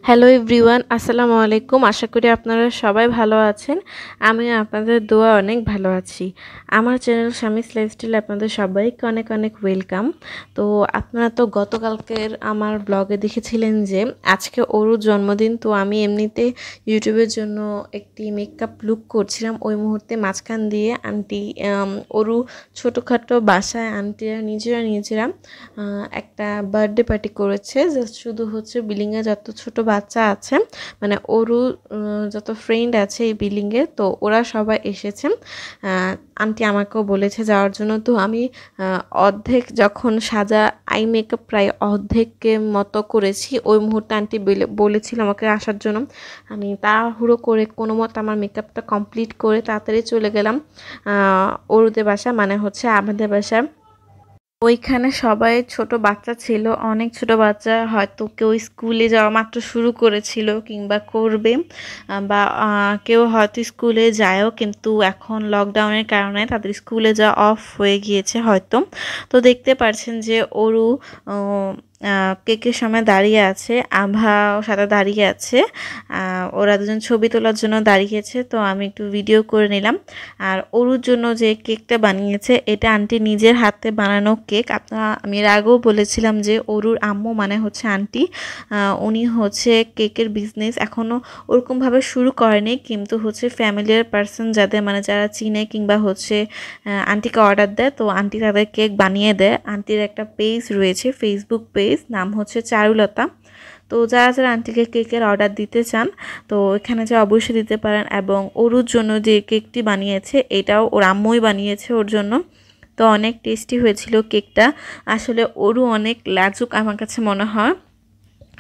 Hello everyone, আসসালামু আলাইকুম। আশা করি আপনারা সবাই ভালো আছেন। আমিও আপনাদের দোয়া অনেক ভালো আছি। আমার চ্যানেল শামিস লাইফস্টাইলে আপনাদের সবাইকে অনেক অনেক ওয়েলকাম। তো আপনারা তো গতকালকের আমার ব্লগে দেখেছিলেন যে আজকে ওরুর জন্মদিন। তো আমি এমনিতে ইউটিউবের জন্য একটি মেকআপ লুক করছিলাম। ওই মুহূর্তে মাঝখান দিয়ে আন্টি ওরু ছোটোখাটো বাসায় আন্টিরা নিজেরা একটা বার্থডে পার্টি করেছে। জাস্ট শুধু হচ্ছে বিল্ডিংয়ে যত ছোট বাচ্চা আছে, মানে ওরও যত ফ্রেন্ড আছে এই বিল্ডিংয়ে, তো ওরা সবাই এসেছে। আন্টি আমাকেও বলেছে যাওয়ার জন্য। তো আমি অর্ধেক যখন সাজা আই মেকআপ প্রায় অর্ধেকের মতো করেছি, ওই মুহূর্তে আন্টি বলেছিল আমাকে আসার জন্য। আমি তাড়াহুড়ো করে কোনো মতো আমার মেকআপটা কমপ্লিট করে তাড়াতাড়ি চলে গেলাম ওরুদের বাসা, মানে হচ্ছে আমাদের বাসায়। ওইখানে সবাই ছোট বাচ্চা ছিল, অনেক ছোট বাচ্চা, হয়তো কেউ স্কুলে যাওয়া মাত্র শুরু করেছিল কিংবা করবে, বা কেউ হয়তো স্কুলে যায়ও, কিন্তু এখন লকডাউনের কারণে তাদের স্কুলে যাওয়া অফ হয়ে গিয়েছে হয়তো। তো দেখতে পাচ্ছেন যে ওরু কেকের সামনে দাঁড়িয়ে আছে, আভাও সাথে দাঁড়িয়ে আছে। ওরা দুজন ছবি তোলার জন্য দাঁড়িয়েছে, তো আমি একটু ভিডিও করে নিলাম। আর ওরুর জন্য যে কেকটা বানিয়েছে, এটা আন্টি নিজের হাতে বানানো কেক। আমি এর আগেও বলেছিলাম যে ওরুর আম্মু মানে হচ্ছে আন্টি, উনি হচ্ছে কেকের বিজনেস এখনও ওরকমভাবে শুরু করেনি, কিন্তু হচ্ছে ফ্যামিলিয়ার পার্সন যাদের, মানে যারা চিনে কিংবা হচ্ছে আন্টিকে অর্ডার দেয়, তো আন্টি তাদের কেক বানিয়ে দেয়। আন্টির একটা পেজ রয়েছে, ফেসবুক পেজ, নাম হচ্ছে চারুলতা। তো যারা আন্টিকে কেকের অর্ডার দিতে চান, তো এখানে যে অবশ্যই দিতে পারেন। এবং ওরুর জন্য যে কেকটি বানিয়েছে, এটাও ওর আম্মুই বানিয়েছে ওর জন্য। তো অনেক টেস্টি হয়েছিল কেকটা। আসলে ওরু অনেক লাজুক আমার কাছে মনে হয়।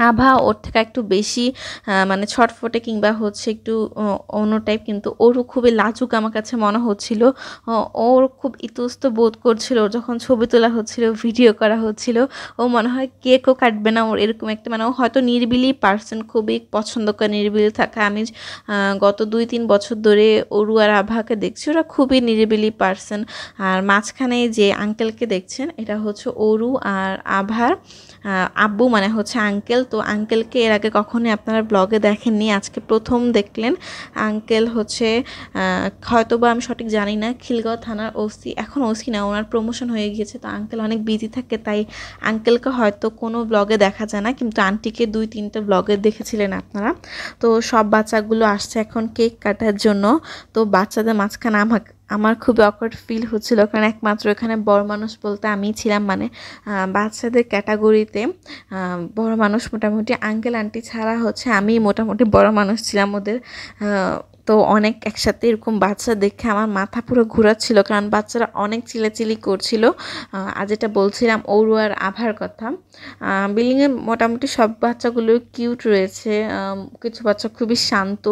আভা ওর থেকে একটু বেশি মানে ছটফটে কিংবা হচ্ছে একটু অন্য টাইপ, কিন্তু ওরও খুবই লাজুক আমার কাছে মনে হচ্ছিল। ওর খুব ইতস্ত বোধ করছিল ওর যখন ছবি তোলা হচ্ছিল, ভিডিও করা হচ্ছিল। ও মনে হয় কেকও কাটবে না, ওর এরকম একটা, মানে ও হয়তো নিরিবিলি পার্সন, খুবই পছন্দ করে নিরিবিলি থাকা। আমি গত 2-3 বছর ধরে ওরু আর আভাকে দেখছি, ওরা খুবই নিরিবিলি পার্সন। আর মাঝখানে যে আঙ্কেলকে দেখছেন, এটা হচ্ছে ওরু আর আভার আব্বু, মানে হচ্ছে আঙ্কেল। তো আঙ্কেলকে এর আগে কখনোই আপনারা ব্লগে দেখেননি, আজকে প্রথম দেখলেন। আঙ্কেল হচ্ছে হয়তো বা আমি সঠিক জানি না, খিলগাঁও থানার ওসি, এখন ওসি না, ওনার প্রমোশন হয়ে গিয়েছে। তো আঙ্কেল অনেক বিজি থাকে, তাই আঙ্কেলকে হয়তো কোনো ব্লগে দেখা যায় না, কিন্তু আন্টিকে 2-3টে ব্লগে দেখেছিলেন আপনারা। তো সব বাচ্চাগুলো আসছে এখন কেক কাটার জন্য। তো বাচ্চাদের মাঝখানে আমার খুবই অকওয়ার্ড ফিল হচ্ছিল, কারণ একমাত্র এখানে বড় মানুষ বলতে আমি ছিলাম, মানে বাচ্চাদের ক্যাটাগরিতে বড় মানুষ মোটামুটি আঙ্কেল আন্টি ছাড়া হচ্ছে আমি মোটামুটি বড় মানুষ ছিলাম ওদের। তো অনেক একসাথে এরকম বাচ্চা দেখে আমার মাথা পুরো ঘোরাচ্ছিল, কারণ বাচ্চারা অনেক চিল্লাচিল্লি করছিল। আর যেটা বলছিলাম ওরু আর আভার কথা, বিল্ডিংয়ে মোটামুটি সব বাচ্চাগুলো কিউট রয়েছে, কিছু বাচ্চা খুবই শান্ত।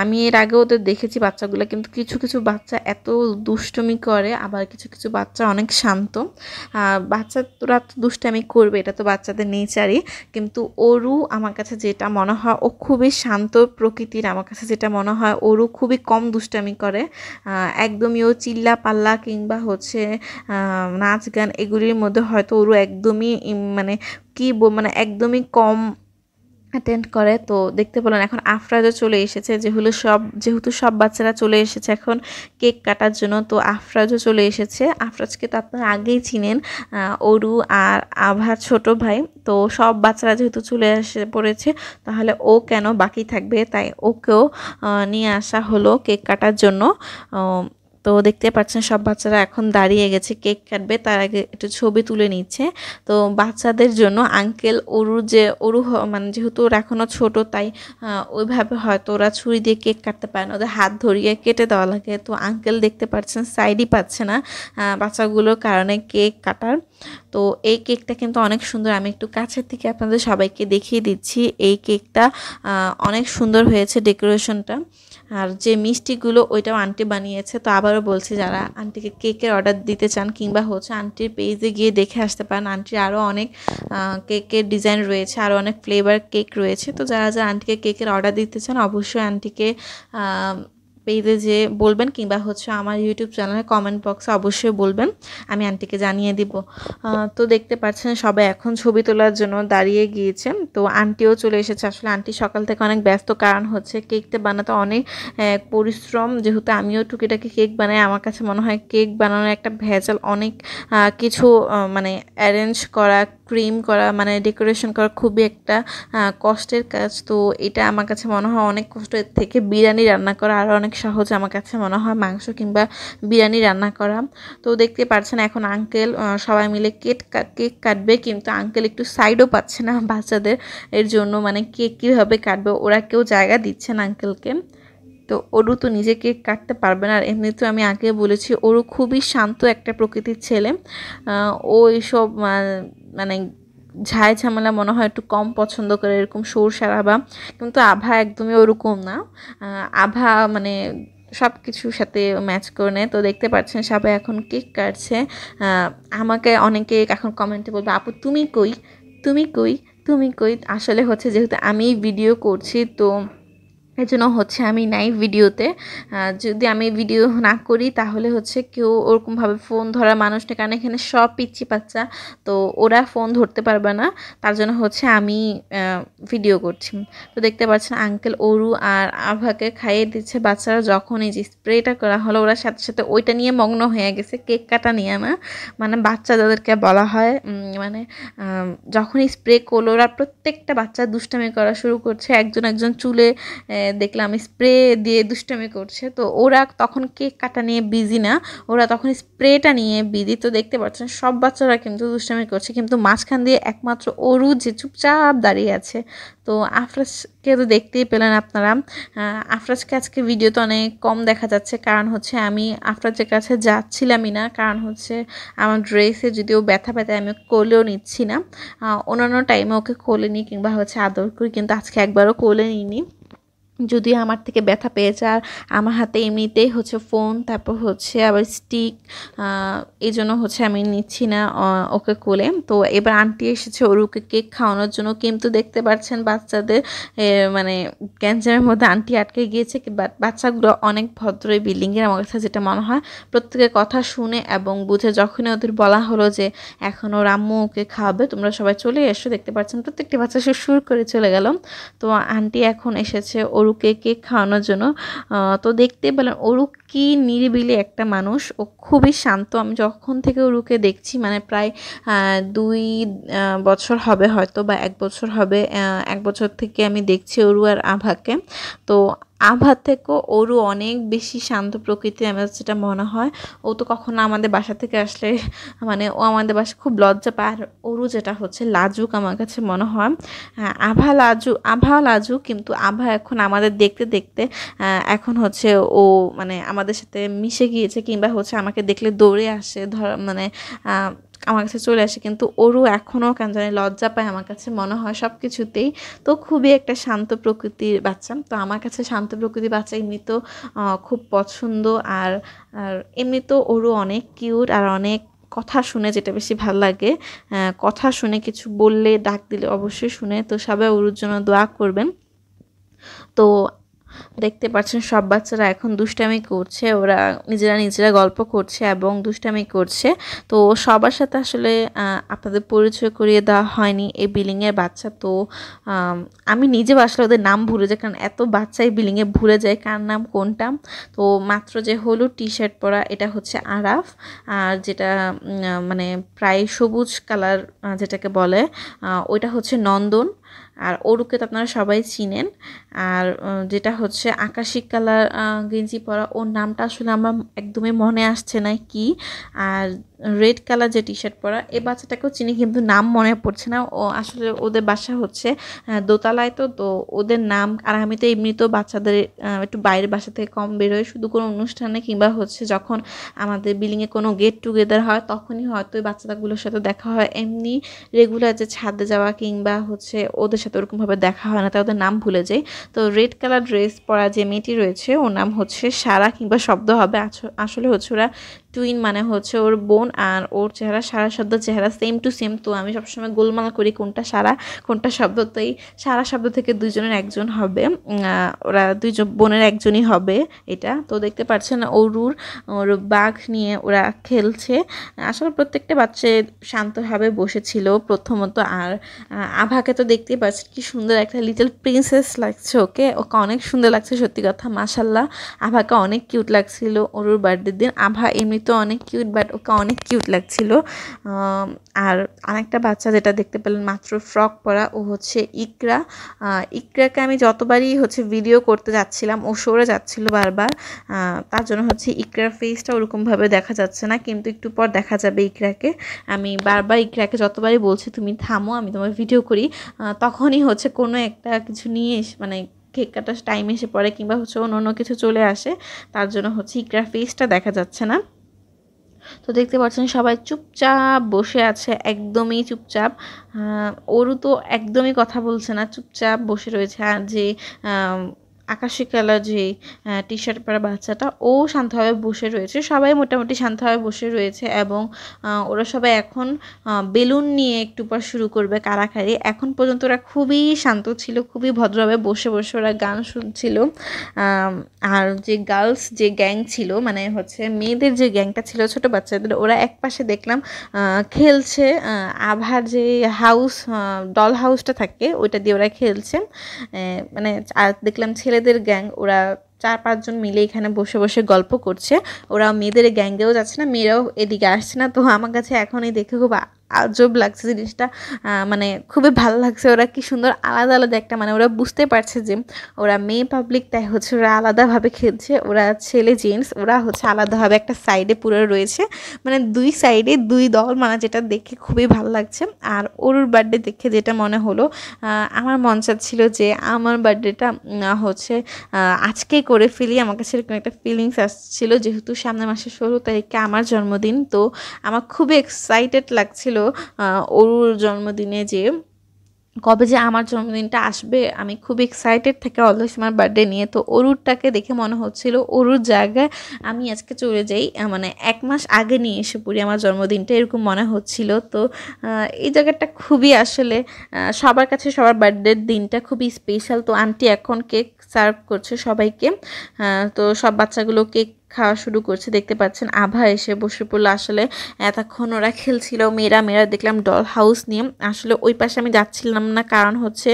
আমি এর আগে ওদের দেখেছি বাচ্চাগুলো, কিন্তু কিছু কিছু বাচ্চা এত দুষ্টুমি করে, আবার কিছু কিছু বাচ্চা অনেক শান্ত। বাচ্চারা তো দুষ্টামি করবে, এটা তো বাচ্চাদের নেচারই, কিন্তু ওরু আমার কাছে যেটা মনে হয় ও খুবই শান্ত প্রকৃতির। আমার কাছে যেটা মনে হয় ওরু খুবই কম দুষ্টামি করে, একদমই ও চিল্লা পাল্লা কিংবা হচ্ছে নাচ গান এগুলির মধ্যে হয়তো ওরু একদমই মানে মানে একদমই কম অ্যাটেন্ড করে। তো দেখতে পেলেন এখন আফরাজও চলে এসেছে, যেহেতু সব বাচ্চারা চলে এসেছে এখন কেক কাটার জন্য। তো আফরাজও চলে এসেছে। আফরাজকে তো আপনারা আগেই চিনেন, ওরু আর আভার ছোট ভাই। তো সব বাচ্চারা যেহেতু চলে এসে পড়েছে, তাহলে ও কেন বাকি থাকবে, তাই ওকেও নিয়ে আসা হলো কেক কাটার জন্য। তো দেখতে পাচ্ছেন সব বাচ্চারা এখন দাঁড়িয়ে গেছে, কেক কাটবে, তার আগে একটু ছবি তুলে নিচ্ছে। তো বাচ্চাদের জন্য আঙ্কেল ওরু মানে যেহেতু ওরা এখনও ছোট, তাই ওইভাবে হয়তো ওরা ছুরি দিয়ে কেক কাটতে পারে না, ওদের হাত ধরিয়ে কেটে দেওয়া লাগে। তো আঙ্কেল দেখতে পাচ্ছেন সাইডই পাচ্ছে না বাচ্চাগুলোর কারণে কেক কাটার। তো এই কেকটা কিন্তু অনেক সুন্দর, আমি একটু কাছের থেকে আপনাদের সবাইকে দেখিয়ে দিচ্ছি। এই কেকটা অনেক সুন্দর হয়েছে ডেকোরেশনটা। আর যে মিষ্টিগুলো ওইটাও আন্টি বানিয়েছে। তো আবারও বলছি, যারা আন্টিকে কেকের অর্ডার দিতে চান কিংবা হচ্ছে আন্টির পেজে গিয়ে দেখে আসতে পারেন, আন্টির আরও অনেক কেকের ডিজাইন রয়েছে, আরও অনেক ফ্লেভার কেক রয়েছে। তো যারা আন্টিকে কেকের অর্ডার দিতে চান, অবশ্যই আন্টিকে পেজে যে বলবেন, কিংবা হচ্ছে আমার ইউটিউব চ্যানেলে কমেন্ট বক্সে অবশ্যই বলবেন, আমি আন্টিকে জানিয়ে দিব। তো দেখতে পাচ্ছেন সবাই এখন ছবি তোলার জন্য দাঁড়িয়ে গিয়েছে। তো আন্টিও চলে এসেছে। আসলে আন্টি সকাল থেকে অনেক ব্যস্ত, কারণ হচ্ছে কেকটা বানাতে অনেক পরিশ্রম। যেহেতু আমিও টুকিটাকি কেক বানাই, আমার কাছে মনে হয় কেক বানানোর একটা ভেজাল, অনেক কিছু মানে অ্যারেঞ্জ করা, ক্রিম করা, মানে ডেকোরেশন করা খুবই একটা কষ্টের কাজ। তো এটা আমার কাছে মনে হয় অনেক কষ্ট। এর থেকে বিরিয়ানি রান্না করা আরও অনেক সহজ আমার কাছে মনে হয়, মাংস কিংবা বিরিয়ানি রান্না করা। তো দেখতে পাচ্ছেন এখন আঙ্কেল সবাই মিলে কেক কাটবে, কিন্তু আঙ্কেল একটু সাইডও পাচ্ছে না বাচ্চাদের এর জন্য, মানে কেক কীভাবে কাটবে, ওরা কেউ জায়গা দিচ্ছে না আঙ্কেলকে। তো ওরু তো নিজে কেক কাটতে পারবে না। আর এমনি তো আমি আগে বলেছি ওরু খুবই শান্ত একটা প্রকৃতির ছেলে। ও এইসব মানে ঝাই ঝামেলা মনে হয় একটু কম পছন্দ করে, এরকম শোর সারাবা। কিন্তু আভা একদমই ওরকম না। আভা মানে সব কিছুর সাথে ম্যাচ করে নেয়। তো দেখতে পাচ্ছেন সবাই এখন কেক কাটছে। আমাকে অনেকে এখন কমেন্টে বলবে, আপু তুমি কই, তুমি কই, তুমি কই। আসলে হচ্ছে যেহেতু আমি ভিডিও করছি, তো এই জন্য হচ্ছে আমি নাই ভিডিওতে। যদি আমি ভিডিও না করি তাহলে হচ্ছে কেউ ওরকমভাবে ফোন ধরা মানুষ নেই, কারণ এখানে সব পিচ্ছি বাচ্চা, তো ওরা ফোন ধরতে পারবে না, তার জন্য হচ্ছে আমি ভিডিও করছি। তো দেখতে পাচ্ছেন আঙ্কেল ওরু আর আভাকে খাইয়ে দিচ্ছে। বাচ্চারা যখন এই যে স্প্রেটা করা হলো, ওরা সাথে সাথে ওইটা নিয়ে মগ্ন হয়ে গেছে, কেক কাটা নিয়ে না। মানে বাচ্চাদেরকে বলা হয় মানে যখন স্প্রে করলো, ওরা প্রত্যেকটা বাচ্চা দুষ্টামি করা শুরু করছে। একজন একজন চুলে দেখলাম স্প্রে দিয়ে দুষ্টামি করছে। তো ওরা তখন কেক কাটা নিয়ে বিজি না, ওরা তখন স্প্রেটা নিয়ে বিজি। তো দেখতে পাচ্ছেন সব বাচ্চারা কিন্তু দুষ্টামি করছে, কিন্তু মাঝখান দিয়ে একমাত্র ওরু যে চুপচাপ দাঁড়িয়ে আছে। তো আফরাজকে তো দেখতেই পেলেন আপনারা। আফরাজকে আজকে ভিডিওতে অনেক কম দেখা যাচ্ছে, কারণ হচ্ছে আমি আফরাজের কাছে যাচ্ছিলামই না, কারণ হচ্ছে আমার ড্রেসে যদিও ব্যথা ব্যথা আমি কোলেও নিচ্ছি না। অন্যান্য টাইমে ওকে কোলে নিই কিংবা হচ্ছে আদর করি, কিন্তু আজকে একবারও কোলে নিইনি, যদিও আমার থেকে ব্যথা পেয়েছে। আর আমার হাতে এমনিতেই হচ্ছে ফোন, তারপর হচ্ছে আবার স্টিক, এই জন্য হচ্ছে আমি নিচ্ছি না ওকে কোলে। তো এবার আন্টি এসেছে ওরুকে কেক খাওয়ানোর জন্য, কিন্তু দেখতে পাচ্ছেন বাচ্চাদের মানে গ্যাঞ্জামের মধ্যে আন্টি আটকে গিয়েছে। বাচ্চাগুলো অনেক ভদ্র এই বিল্ডিংয়ের, আমার কাছে যেটা মনে হয় প্রত্যেকের কথা শুনে এবং বুঝে। যখনই ওদের বলা হলো যে এখন ওর আম্মু ওকে খাওয়াবে, তোমরা সবাই চলে এসো, দেখতে পাচ্ছেন প্রত্যেকটি বাচ্চা সুর করে চলে গেল। তো আন্টি এখন এসেছে ওরুকে কেক খাওয়ানোর জন্য। তো দেখতে পেলেন ওরু কি নিরিবিলি একটা মানুষ, ও খুবই শান্ত। আমি যখন থেকে ওরুকে দেখছি, মানে প্রায় 2 বছর হবে হয়তো, বা 1 বছর হবে, 1 বছর থেকে আমি দেখছি ওরু আর আভাকে। তো আভা থেকেও ওরু অনেক বেশি শান্ত প্রকৃতির, আমার যেটা মনে হয়। ও তো কখনো আমাদের বাসা থেকে আসলে মানে ও আমাদের বাসা খুব লজ্জা পায়। আর ওরু যেটা হচ্ছে লাজুক আমার কাছে মনে হয়। আভা লাজুক, কিন্তু আভা এখন আমাদের দেখতে দেখতে এখন হচ্ছে ও মানে আমাদের সাথে মিশে গিয়েছে, কিংবা হচ্ছে আমাকে দেখলে দৌড়ে আসে, মানে আমার কাছে চলে আসে। কিন্তু ওরও এখনও কেন জানি লজ্জা পায় আমার কাছে মনে হয় সব কিছুতেই। তো খুবই একটা শান্ত প্রকৃতির বাচ্চা। তো আমার কাছে শান্ত প্রকৃতির বাচ্চা এমনি তো খুব পছন্দ। আর আর এমনি তো ওরও অনেক কিউট, আর অনেক কথা শুনে, যেটা বেশি ভাল লাগে। কথা শুনে, কিছু বললে ডাক দিলে অবশ্যই শুনে। তো সবাই ওর জন্য দোয়া করবেন। তো দেখতে পাচ্ছেন সব বাচ্চারা এখন দুষ্টামি করছে, ওরা নিজেরা গল্প করছে এবং দুষ্টামি করছে। তো সবার সাথে আসলে আপনাদের পরিচয় করিয়ে দেওয়া হয়নি এই বিল্ডিংয়ের বাচ্চা। তো আমি নিজেও আসলে ওদের নাম ভুলে যাই, কারণ এত বাচ্চা এই বিল্ডিংয়ে ভুলে যায় কার নাম কোনটা। তো মাত্র যে হলুদ টি শার্ট পরা, এটা হচ্ছে আরাফ। আর যেটা মানে প্রায় সবুজ কালার যেটাকে বলে, ওইটা হচ্ছে নন্দন। আর ওরুকে তো আপনারা সবাই চিনেন। আর যেটা হচ্ছে আকাশি কালার গেঞ্জি পরা, ওর নামটা আসলে আমার একদমই মনে আসছে না কি। আর রেড কালার যে টি শার্ট পরা, এই বাচ্চাটাকেও চিনি, কিন্তু নাম মনে পড়ছে না। ও আসলে ওদের বাসা হচ্ছে দোতলায়। তো ওদের নাম, আর আমি তো এমনিতেও বাচ্চাদের একটু বাইরের বাসা থেকে কম বেরোয়, শুধু কোনো অনুষ্ঠানে কিংবা হচ্ছে যখন আমাদের বিল্ডিংয়ে কোনো গেট টুগেদার হয় তখনই হয়তো ওই বাচ্চাগুলোর সাথে দেখা হয়। এমনি রেগুলার যে ছাদে যাওয়া কিংবা হচ্ছে ওদের সাথে ওরকমভাবে দেখা হয় না, তাই ওদের নাম ভুলে যাই। তো রেড কালার ড্রেস পরা যে মেয়েটি রয়েছে, ওর নাম হচ্ছে সারা, কিংবা শব্দ হবে। আসলে হচ্ছে ওরা টুইন মানে হচ্ছে ওর বোন, আর ওর চেহারা সারা শব্দ চেহারা সেম টু সেম। তো আমি সবসময় গোলমাল করি কোনটা সারা কোনটা শব্দ, তো এই সারা শব্দ থেকে দুইজনের একজন হবে, ওরা দুইজন বোনের একজনই হবে এটা। তো দেখতে পাচ্ছেন ওর বাঘ নিয়ে ওরা খেলছে। আসলে প্রত্যেকটা বাচ্চা শান্তভাবে বসেছিল প্রথমত। আর আভাকে তো দেখতেই পাচ্ছেন কি সুন্দর একটা লিটল প্রিন্সেস লাগছে, ওকে অনেক সুন্দর লাগছে সত্যি কথা, মাশাল্লাহ। আভাকে অনেক কিউট লাগছিল ওর বার্থডের দিন। আভা এমনিতেও অনেক কিউট, বাট ওকে অনেক কিউট লাগছিল। আর আরেকটা বাচ্চা যেটা দেখতে পেলেন মাত্র ফ্রক পরা, ও হচ্ছে ইকরা। ইকরাকে আমি যতবারই হচ্ছে ভিডিও করতে যাচ্ছিলাম ও সরে যাচ্ছিল বারবার, তার জন্য হচ্ছে ইকরার ফেসটা ওরকমভাবে দেখা যাচ্ছে না, কিন্তু একটু পর দেখা যাবে ইকরাকে। আমি বারবার ইকরাকে যতবারই বলছি তুমি থামো আমি তোমার ভিডিও করি, তখনই হচ্ছে কোনো একটা কিছু নিয়ে মানে কেক কাটার টাইম এসে পড়ে, কিংবা হচ্ছে অন্য কিছু চলে আসে, তার জন্য হচ্ছে ইকরার ফেসটা দেখা যাচ্ছে না। তো দেখতে পাচ্ছেন সবাই চুপচাপ বসে আছে, একদমই চুপচাপ। ওরও তো একদমই কথা বলছে না, চুপচাপ বসে রয়েছে। আর যে আকাশি কালার যে টি শার্ট পরা বাচ্চাটা, ও শান্তভাবে বসে রয়েছে। সবাই মোটামুটি শান্তভাবে বসে রয়েছে, এবং ওরা সবাই এখন বেলুন নিয়ে একটু পর শুরু করবে কাড়াকাড়ি। এখন পর্যন্ত ওরা খুবই শান্ত ছিল, খুবই ভদ্রভাবে বসে বসে ওরা গান শুনছিল। আর যে গার্লস যে গ্যাং ছিল, মানে হচ্ছে মেয়েদের যে গ্যাংটা ছিল ছোট বাচ্চাদের, ওরা এক পাশে দেখলাম খেলছে। আভার যে ডল হাউসটা থাকে ওইটা দিয়ে ওরা খেলছে। মানে আর দেখলাম ছেলেদের গ্যাং, ওরা 4-5 জন মিলে এখানে বসে বসে গল্প করছে। ওরা মেয়েদের গ্যাঙ্গেও যাচ্ছে না, মেয়েরাও এদিকে আসছে না। তো আমার কাছে এখন এই দেখে খুব আজব লাগছে জিনিসটা, মানে খুবই ভালো লাগছে। ওরা কি সুন্দর আলাদা আলাদা একটা, মানে ওরা বুঝতে পারছে যে ওরা মেয়ে পাবলিক, তাই হচ্ছে ওরা আলাদাভাবে খেলছে। ওরা ছেলে জেন্টস ওরা হচ্ছে আলাদাভাবে একটা সাইডে পুরো রয়েছে, মানে দুই সাইডে দুই দল, মানে যেটা দেখে খুবই ভালো লাগছে। আর ওর বার্থডে দেখে যেটা মনে হলো, আমার মন চাচ্ছিল যে আমার বার্থডেটা হচ্ছে আজকেই করে ফেলি। আমার কাছে এরকম একটা ফিলিংস আসছিল, যেহেতু সামনের মাসের 16 তারিখে আমার জন্মদিন। তো আমার খুবই এক্সাইটেড লাগছিল ওর জন্মদিনে, যে কবে যে আমার জন্মদিনটা আসবে। আমি খুব এক্সাইটেড থাকি অলওয়েজ আমার বার্থডে নিয়ে। তো অরুরটাকে দেখে মনে হচ্ছিল অরুর জায়গায় আমি আজকে চলে যাই, মানে 1 মাস আগে নিয়ে এসে পড়ি আমার জন্মদিনটা, এরকম মনে হচ্ছিল। তো এই জায়গাটা খুবই আসলে সবার কাছে সবার বার্থডের দিনটা খুবই স্পেশাল। তো আন্টি এখন কেক সার্ভ করছে সবাইকে। তো সব বাচ্চাগুলো কেক খাওয়া শুরু করছে। দেখতে পাচ্ছেন আভা এসে বসে পড়লো। আসলে এতক্ষণ ওরা খেলছিল, মেয়েরা দেখলাম ডল হাউস নিয়ে। আসলে ওই পাশে আমি যাচ্ছিলাম না, কারণ হচ্ছে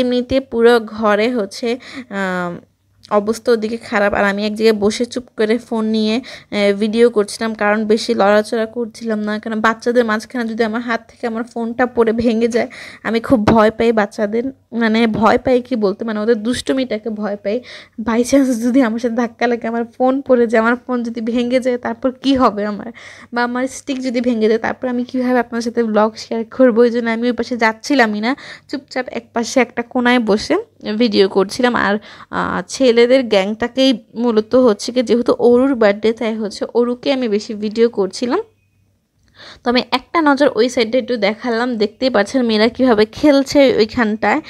এমনিতে পুরো ঘরে হচ্ছে অবস্থা ওদিকে খারাপ। আর আমি এক জায়গায় বসে চুপ করে ফোন নিয়ে ভিডিও করছিলাম, কারণ বেশি লড়াচড়া করছিলাম না। কারণ বাচ্চাদের মাঝখানে যদি আমার হাত থেকে আমার ফোনটা পড়ে ভেঙে যায়, আমি খুব ভয় পাই বাচ্চাদের, মানে ভয় পাই কি বলতে, মানে ওদের দুষ্টুমিটাকে ভয় পাই। বাই চান্স যদি আমার সাথে ধাক্কা লাগে, আমার ফোন পড়ে যায়, আমার ফোন যদি ভেঙে যায় তারপর কি হবে আমার, বা আমার স্টিক যদি ভেঙে যায় তারপর আমি কীভাবে আপনার সাথে ব্লগ শেয়ার করবো। ওই জন্য আমি ওই পাশে যাচ্ছিলামই না, চুপচাপ এক পাশে একটা কোনায় বসে ভিডিও করছিলাম। আর ছেলেদের গ্যাংটাকেই মূলত হচ্ছে কি, যেহেতু অরুর বার্থডে তাই হচ্ছে অরুকে আমি বেশি ভিডিও করছিলাম। তো আমি একটা নজর ওই সাইডে একটু দেখালাম, দেখতেই পাচ্ছেন মেয়েরা কীভাবে খেলছে ওইখানটায়,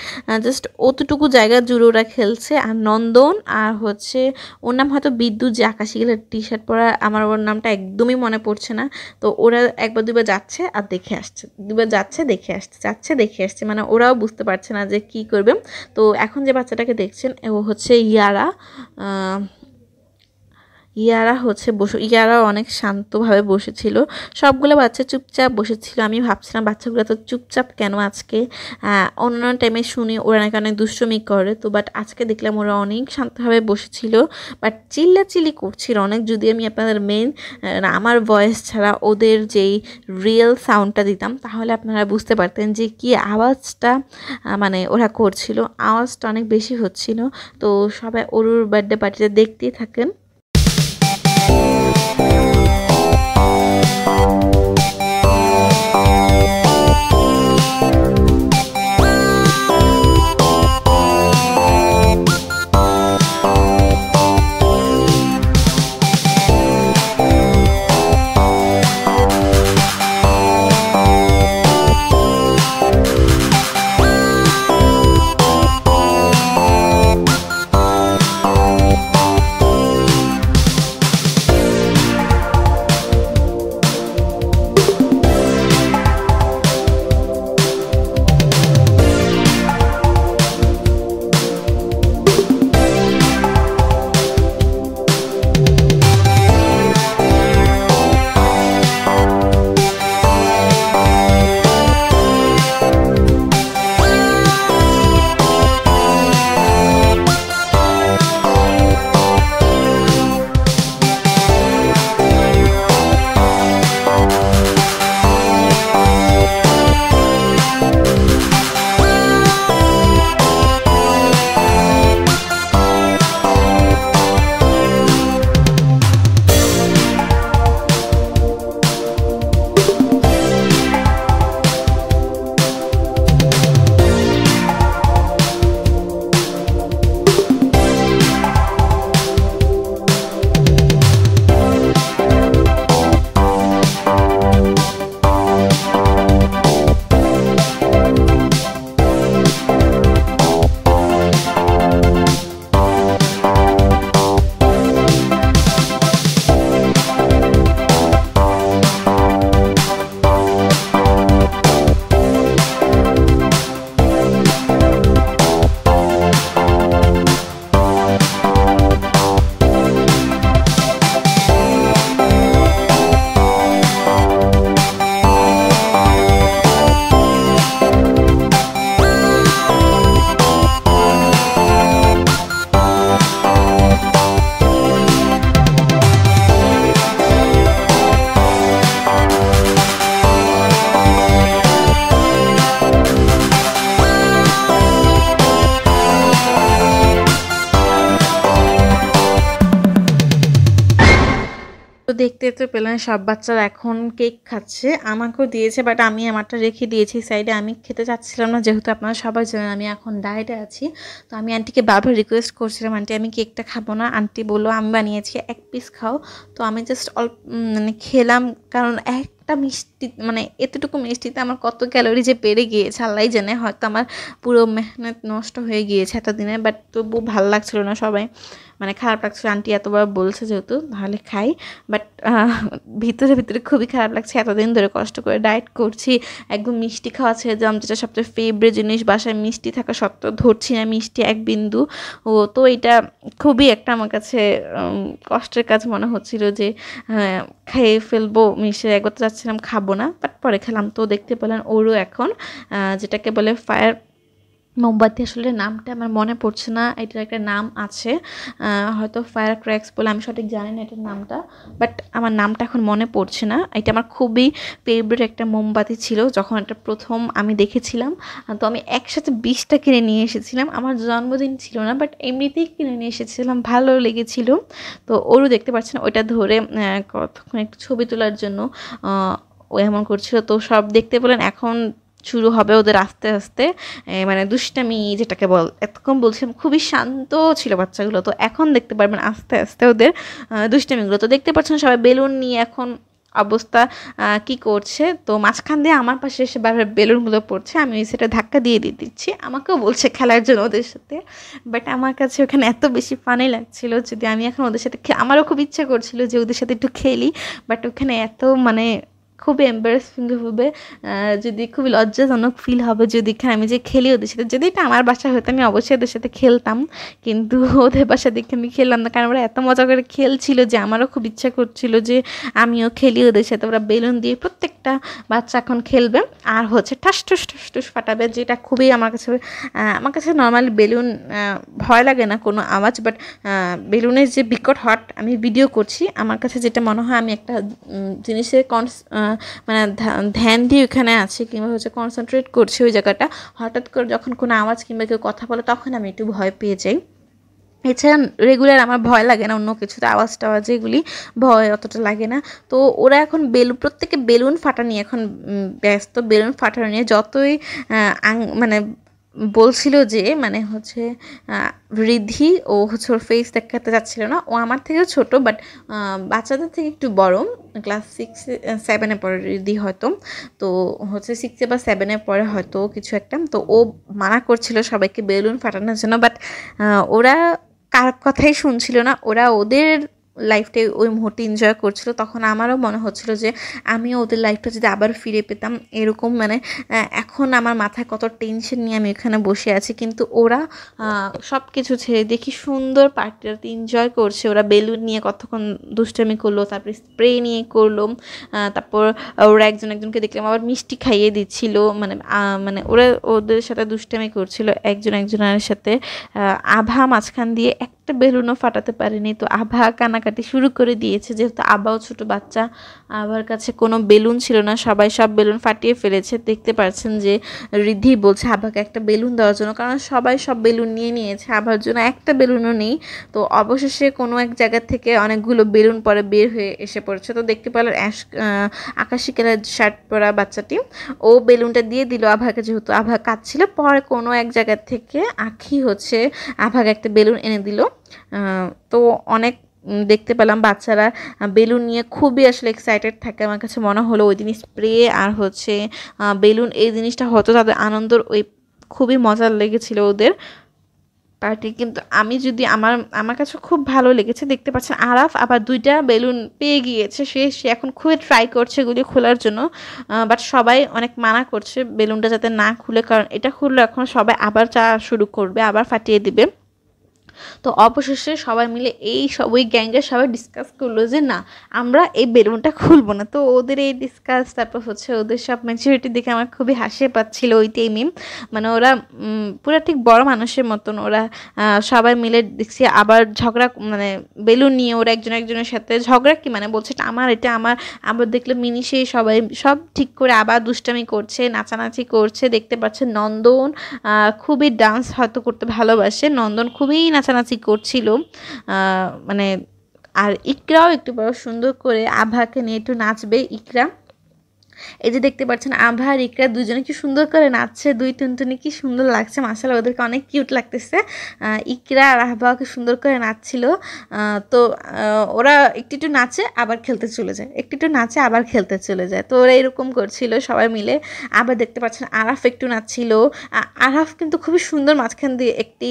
জাস্ট অতটুকু জায়গা জুড়ে ওরা খেলছে। আর নন্দন আর হচ্ছে ওর নাম হয়তো বিদ্যুৎ, যে আকাশি কালার টি শার্ট পরা, আমার ওর নামটা একদমই মনে পড়ছে না। তো ওরা একবার দুবার যাচ্ছে আর দেখে আসছে, দুবার যাচ্ছে দেখে আসছে, যাচ্ছে দেখে আসছে, মানে ওরাও বুঝতে পারছে না যে কি করবে। তো এখন যে বাচ্চাটাকে দেখছেন ও হচ্ছে ইয়ারা অনেক শান্তভাবে বসেছিল। সবগুলো বাচ্চা চুপচাপ বসেছিল। আমি ভাবছিলাম বাচ্চাগুলো তো চুপচাপ কেন আজকে, অন্যান্য টাইমে শুনি ওরা নাকি অনেক দুষ্টুমি করে, তো বাট আজকে দেখলাম ওরা অনেক শান্তভাবে বসেছিল, বাট চিল্লাচিল্লি করছিল অনেক। যদি আমি আপনাদের আমার ভয়েস ছাড়া ওদের যেই রিয়েল সাউন্ডটা দিতাম, তাহলে আপনারা বুঝতে পারতেন যে কি আওয়াজটা মানে ওরা করছিল, আওয়াজটা অনেক বেশি হচ্ছিল। তো সবাই ওর বার্থডে পার্টিটা দেখতেই থাকেন। দেখতে তো পেলেন সব বাচ্চারা এখন কেক খাচ্ছে, আমাকেও দিয়েছে, বাট আমি আমারটা রেখে দিয়েছি সাইডে। আমি খেতে চাচ্ছিলাম না, যেহেতু আপনারা সবাই জানেন আমি এখন ডায়েটে আছি। তো আমি আন্টিকে বারবার রিকোয়েস্ট করছিলাম, আন্টি আমি কেকটা খাবো না। আন্টি বললো আমি বানিয়েছি, এক পিস খাও। তো আমি জাস্ট অল্প মানে খেলাম, কারণ একটা মিষ্টি মানে এতটুকু মিষ্টিতে আমার কত ক্যালোরি যে বেড়ে গিয়েছে আল্লাহ জানে। হয়তো আমার পুরো মেহনত নষ্ট হয়ে গিয়েছে এতদিনে, বাট তবু ভালো লাগছিল না। সবাই মানে খারাপ লাগছিল, আন্টি এতবার বলছে যেহেতু তাহলে খাই, বাট ভিতরে ভিতরে খুবই খারাপ লাগছে। এতদিন ধরে কষ্ট করে ডায়েট করছি, একদম মিষ্টি খাওয়া ছেড়ে দিলাম, যেটা সবচেয়ে ফেভারিট জিনিস। বাসায় মিষ্টি থাকা সত্ত্বেও ধরছি না মিষ্টি এক বিন্দু। তো এটা খুবই একটা আমার কাছে কষ্টের কাজ মনে হচ্ছিল যে খেয়ে ফেলবো মিষ্টি, একবার তো চাচ্ছিলাম খাবো না, বাট পরে খেলাম। তো দেখতে পেলেন ওরও এখন যেটাকে বলে ফায়ার মোমবাতি, আসলে নামটা আমার মনে পড়ছে না, এটার একটা নাম আছে হয়তো ফায়ার ক্র্যাক্স বলে, আমি সঠিক জানি না এটার নামটা, বাট আমার নামটা এখন মনে পড়ছে না। এটা আমার খুবই ফেভারিট একটা মোমবাতি ছিল যখন এটা প্রথম আমি দেখেছিলাম। তো আমি একসাথে 20টা কিনে নিয়ে এসেছিলাম, আমার জন্মদিন ছিল না, বাট এমনিতেই কিনে নিয়ে এসেছিলাম, ভালো লেগেছিল। তো ওরও দেখতে পাচ্ছেন ওইটা ধরে কতক্ষণ একটু ছবি তোলার জন্য ও এমন করছিল। তো সব দেখতে পেলেন এখন শুরু হবে ওদের আস্তে আস্তে মানে দুষ্টামি, যেটাকে এতক্ষণ বলছিলাম খুবই শান্ত ছিল বাচ্চাগুলো, তো এখন দেখতে পারবেন আস্তে আস্তে ওদের দুষ্টামিগুলো। তো দেখতে পাচ্ছেন সবাই বেলুন নিয়ে এখন অবস্থা কি করছে। তো মাঝখান দিয়ে আমার পাশে এসে বারবার বেলুনগুলো পড়ছে, আমি ওই সেটা ধাক্কা দিয়ে দিচ্ছি, আমাকেও বলছে খেলার জন্য ওদের সাথে। বাট আমার কাছে ওখানে এত বেশি ফানি লাগছিল, যদি আমি এখন ওদের সাথে আমারও খুব ইচ্ছা করছিল যে ওদের সাথে একটু খেলি, বাট ওখানে এত মানে খুবই এম্বারেসিং হবে, যদি খুবই লজ্জাজনক ফিল হবে যদি এখানে আমি যে খেলি ওদের সাথে। যদি এটা আমার বাসা হতো আমি অবশ্যই ওদের সাথে খেলতাম, কিন্তু ওদের বাসা দেখে আমি খেললাম না, কারণ ওরা এত মজা করে খেলছিল যে আমারও খুব ইচ্ছা করছিল যে আমিও খেলি ওদের সাথে। ওরা বেলুন দিয়ে প্রত্যেকটা বাচ্চা এখন খেলবে আর হচ্ছে ঠাস ঠুস ঠাস ঠুস ফাটাবে, যেটা খুবই আমার কাছে নর্মালি বেলুন ভয় লাগে না কোনো আওয়াজ, বাট বেলুনের যে বিকট হট আমি ভিডিও করছি, আমার কাছে যেটা মনে হয় আমি একটা জিনিসের মানে ধ্যান দিয়ে ওখানে আছে কিংবা হচ্ছে কনসেন্ট্রেট করছি ওই জায়গাটা, হঠাৎ করে যখন কোনো আওয়াজ কিংবা কেউ কথা বলে তখন আমি একটু ভয় পেয়ে যাই। এছাড়া রেগুলার আমার ভয় লাগে না অন্য কিছুতে, আওয়াজ টাওয়াজ এগুলি ভয় অতটা লাগে না। তো ওরা এখন প্রত্যেকে বেলুন ফাটা নিয়ে এখন ব্যস্ত, বেলুন ফাটানো নিয়ে যতই মানে বলছিল যে মানে হচ্ছে ঋদ্ধি ও হচ্ছে ওর ফেস দেখাতে যাচ্ছিল না, ও আমার থেকেও ছোট, বাট বাচ্চাদের থেকে একটু বড়, ক্লাস 6-7 পরে ঋদ্ধি হয়তো, তো হচ্ছে 6 বা 7 পরে হয়তো কিছু একটা। তো ও মানা করছিল সবাইকে বেলুন ফাটানোর জন্য, বাট ওরা কার কথাই শুনছিল না, ওরা ওদের লাইফটাই ওই মুহূর্তে এনজয় করছিল। তখন আমারও মনে হচ্ছিল যে আমিও ওদের লাইফটা যদি আবার ফিরে পেতাম এরকম, মানে এখন আমার মাথায় কত টেনশন নিয়ে আমি এখানে বসে আছি, কিন্তু ওরা সব কিছু ছেড়ে দেখি সুন্দর পার্টিটাতে এনজয় করছে। ওরা বেলুন নিয়ে কতক্ষণ দুষ্টামি করলো, তারপরে স্প্রে নিয়ে করলো, তারপর ওরা একজনকে দেখলাম আবার মিষ্টি খাইয়ে দিচ্ছিল, মানে ওরা ওদের সাথে দুষ্টামি করছিল একজনের সাথে। আভা মাঝখান দিয়ে একটা বেলুনও ফাটাতে পারেনি, তো আভা কানাকাটি শুরু করে দিয়েছে, যেহেতু আভাও ছোট বাচ্চা, আভার কাছে কোনো বেলুন ছিল না, সবাই সব বেলুন ফাটিয়ে ফেলেছে। দেখতে পাচ্ছেন যে ঋদ্ধি বলছে আভাকে একটা বেলুন দেওয়ার জন্য, কারণ সবাই সব বেলুন নিয়ে নিয়েছে, আভার জন্য একটা বেলুনও নেই। তো অবশেষে কোনো এক জায়গা থেকে অনেকগুলো বেলুন পরে বের হয়ে এসে পড়েছে। তো দেখতে পেলেন আকাশি কালার শার্ট পরা বাচ্চাটি ও বেলুনটা দিয়ে দিল আভাকে, যেহেতু আভা কাঁদছিল। পরে কোনো এক জায়গা থেকে আখি হচ্ছে আভাকে একটা বেলুন এনে দিল। তো অনেক দেখতে পেলাম বাচ্চারা বেলুন নিয়ে খুবই আসলে এক্সাইটেড থাকে। আমার কাছে মনে হলো ওই দিন স্প্রে আর হচ্ছে বেলুন এই জিনিসটা হতো তাদের আনন্দর, ওই খুবই মজার লেগেছিল ওদের পার্টি। কিন্তু আমি যদি আমার কাছে খুব ভালো লেগেছে। দেখতে পাচ্ছেন আরাফ আবার 2টা বেলুন পেয়ে গিয়েছে, সে এখন খুবই ট্রাই করছে এগুলি খোলার জন্য, বাট সবাই অনেক মানা করছে বেলুনটা যাতে না খুলে, কারণ এটা খুললে এখন সবাই আবার চা শুরু করবে, আবার ফাটিয়ে দিবে। তো অবশেষে সবাই মিলে ওই গ্যাংয়ের সবাই ডিসকাস করলো যে না আমরা এই বেলুনটা খুলবো না। তো ওদের এই ডিসকাস, তারপর হচ্ছে ওদের সব ম্যাচুরিটি দেখে আমার খুবই হাসি পাচ্ছিল ওই টাইমে। মানে ওরা পুরো ঠিক বড় মানুষের মতন, ওরা সবাই মিলে দেখছি আবার ঝগড়া, মানে বেলুন নিয়ে ওরা একজনের সাথে ঝগড়া, কি মানে বলছে এটা আমার, আবার দেখলে মিনিষেই সবাই সব ঠিক করে আবার দুষ্টামি করছে, নাচানাচি করছে। দেখতে পাচ্ছেন নন্দন খুবই ডান্স হয়তো করতে ভালোবাসে, নন্দন খুবই নাচানাচি করছিল, মানে আর ইকরাও একটু বড় সুন্দর করে আভাকে নিয়ে একটু নাচবে। ইকরা এই যে দেখতে পাচ্ছেন আভা আর ইকরা দুজনে কি সুন্দর করে নাচছে, দুই টুনটুনি কি সুন্দর লাগছে, মাশাআল্লাহ ওদেরকে অনেক কিউট লাগতেছে। ইকরা আর আহবাকে সুন্দর করে নাচছিল। তো ওরা একটু একটু নাচে আবার খেলতে চলে যায়, একটু একটু নাচে আবার খেলতে চলে যায়, তো ওরা এরকম করছিল সবাই মিলে। আবার দেখতে পাচ্ছেন আরাফ একটু নাচছিল। আরাফ কিন্তু খুবই সুন্দর মাঝখান দিয়ে একটি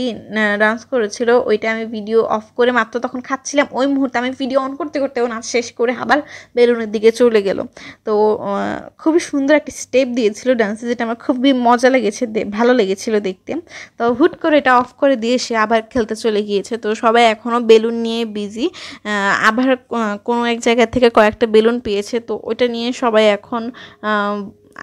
ডান্স করেছিল, ওইটা আমি ভিডিও অফ করে মাত্র তখন খাচ্ছিলাম, ওই মুহূর্তে আমি ভিডিও অন করতে করতে ও নাচ শেষ করে আবার বেলুনের দিকে চলে গেল। তো খুবই সুন্দর একটা স্টেপ দিয়েছিল ডান্সে, যেটা আমার খুবই মজা লেগেছে, ভালো লেগেছিল দেখতে। তো হুট করে এটা অফ করে দিয়ে সে আবার খেলতে চলে গিয়েছে। তো সবাই এখনও বেলুন নিয়ে বিজি। আবার কোনো এক জায়গা থেকে কয়েকটা বেলুন পেয়েছে, তো ওইটা নিয়ে সবাই এখন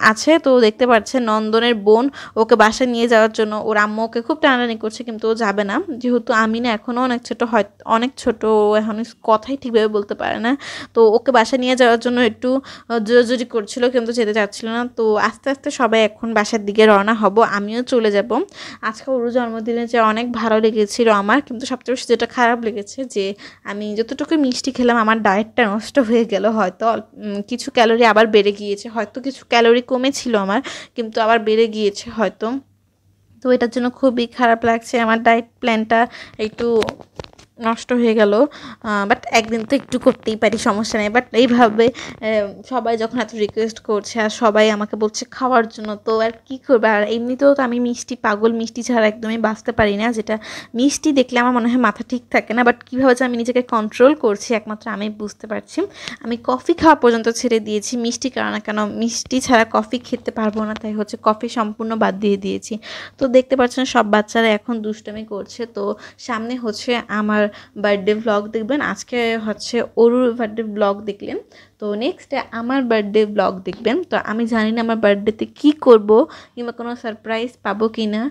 আছে। তো দেখতে পাচ্ছেন নন্দনের বোন ওকে বাসায় নিয়ে যাওয়ার জন্য ওর আম্মু ওকে খুব টানাটানি করছে, কিন্তু ও যাবে না, যেহেতু আমিনা এখনও অনেক ছোট, হয় অনেক ছোট, এখন কথাই ঠিকভাবে বলতে পারে না। তো ওকে বাসায় নিয়ে যাওয়ার জন্য একটু জোরাজুরি করছিল, কিন্তু যেতে চাচ্ছিল না। তো আস্তে আস্তে সবাই এখন বাসার দিকে রওনা হব, আমিও চলে যাব। আজকে ওর জন্মদিনে যে অনেক ভালো লেগেছিল আমার, কিন্তু সবচেয়ে বেশি যেটা খারাপ লেগেছে যে আমি যতটুকু মিষ্টি খেলাম আমার ডায়েটটা নষ্ট হয়ে গেল। হয়তো কিছু ক্যালোরি আবার বেড়ে গিয়েছে, হয়তো কিছু ক্যালোরি কমেছিল আমার, কিন্তু আবার বেড়ে গিয়েছে হয়তো। তো এটার জন্য খুবই খারাপ লাগছে, আমার ডায়েট প্ল্যানটা একটু নষ্ট হয়ে গেল। বাট একদিন তো একটু করতেই পারি, সমস্যা নেই। বাট এইভাবে সবাই যখন এত রিকোয়েস্ট করছে আর সবাই আমাকে বলছে খাওয়ার জন্য, তো আর কী করবে। আর এমনিতেও তো আমি মিষ্টি পাগল, মিষ্টি ছাড়া একদমই বাঁচতে পারি না, যেটা মিষ্টি দেখলে আমার মনে হয় মাথা ঠিক থাকে না। বাট কীভাবে যে আমি নিজেকে কন্ট্রোল করছি একমাত্র আমি বুঝতে পারছি। আমি কফি খাওয়া পর্যন্ত ছেড়ে দিয়েছি, মিষ্টি কারণ কেন, মিষ্টি ছাড়া কফি খেতে পারবো না, তাই হচ্ছে কফি সম্পূর্ণ বাদ দিয়ে দিয়েছি। তো দেখতে পাচ্ছেন সব বাচ্চারা এখন দুষ্টামি করছে। তো সামনে হচ্ছে আমার বার্থডে ভ্লগ দেখবেন, আজকে হচ্ছে অরুর বার্থডে ভ্লগ দেখলেন, তো নেক্সটে আমার বার্থডে ব্লগ দেখবেন। তো আমি জানি না আমার বার্থডেতে কী করব কিংবা কোনো সারপ্রাইজ পাবো কি না,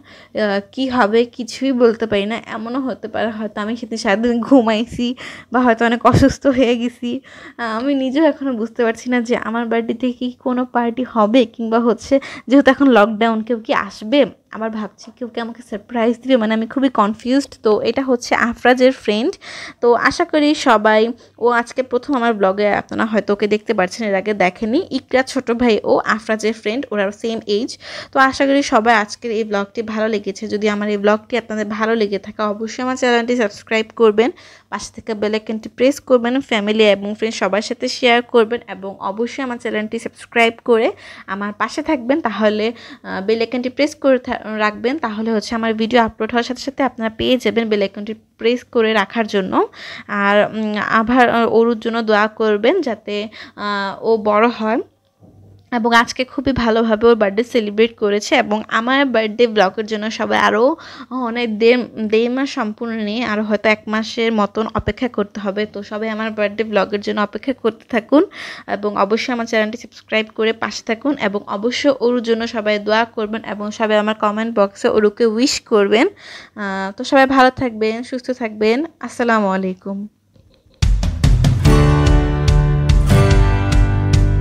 কী হবে কিছুই বলতে পারি না। এমনও হতে পারে হয়তো আমি সেদিন সারাদিন ঘুমাইছি বা হয়তো অনেক অসুস্থ হয়ে গেছি। আমি নিজেও এখনও বুঝতে পারছি না যে আমার বার্থডেতে কি কোনো পার্টি হবে, কিংবা হচ্ছে যেহেতু এখন লকডাউন কেউ কি আসবে, আবার ভাবছি কেউ কি আমাকে সারপ্রাইজ দিবে, মানে আমি খুবই কনফিউজড। তো এটা হচ্ছে আফরাজের ফ্রেন্ড। তো আশা করি সবাই, ও আজকে প্রথম আমার ব্লগে, আপনারা হয়তো ওকে দেখতে পাচ্ছেন, এর আগে দেখেনি। ইকরা ছোট ভাই ও আফরাজের ফ্রেন্ড, ওরা সেম এজ। তো আশা করি সবাই আজকের এই ব্লগটি ভালো লেগেছে। যদি আমার এই ব্লগটি আপনাদের ভালো লেগে থাকে অবশ্যই আমার চ্যানেলটি সাবস্ক্রাইব করবেন, পাশে থেকে বেল আইকনটি প্রেস করবেন, ফ্যামিলি এবং ফ্রেন্ড সবার সাথে শেয়ার করবেন, এবং অবশ্যই আমার চ্যানেলটি সাবস্ক্রাইব করে আমার পাশে থাকবেন। তাহলে বেল আইকনটি প্রেস করে রাখবেন, তাহলে হচ্ছে আমার ভিডিও আপলোড হওয়ার সাথে সাথে আপনারা পেয়ে যাবেন বেল আইকনটি প্রেস করে রাখার জন্য। আর আবার ওর জন্য দোয়া করবেন যাতে ও বড় হয়, এবং আজকে খুবই ভালোভাবে ওর বার্থডে সেলিব্রেট করেছে। এবং আমার বার্থডে ব্লগের জন্য সবাই আরও অনেক দেড় মাস সম্পূর্ণ নিয়ে আরও হয়তো 1 মাসের মতন অপেক্ষা করতে হবে। তো সবাই আমার বার্থডে ব্লগের জন্য অপেক্ষা করতে থাকুন, এবং অবশ্যই আমার চ্যানেলটি সাবস্ক্রাইব করে পাশে থাকুন, এবং অবশ্যই ওর জন্য সবাই দোয়া করবেন, এবং সবাই আমার কমেন্ট বক্সে ওরকে উইশ করবেন। তো সবাই ভালো থাকবেন, সুস্থ থাকবেন। আসসালামু আলাইকুম।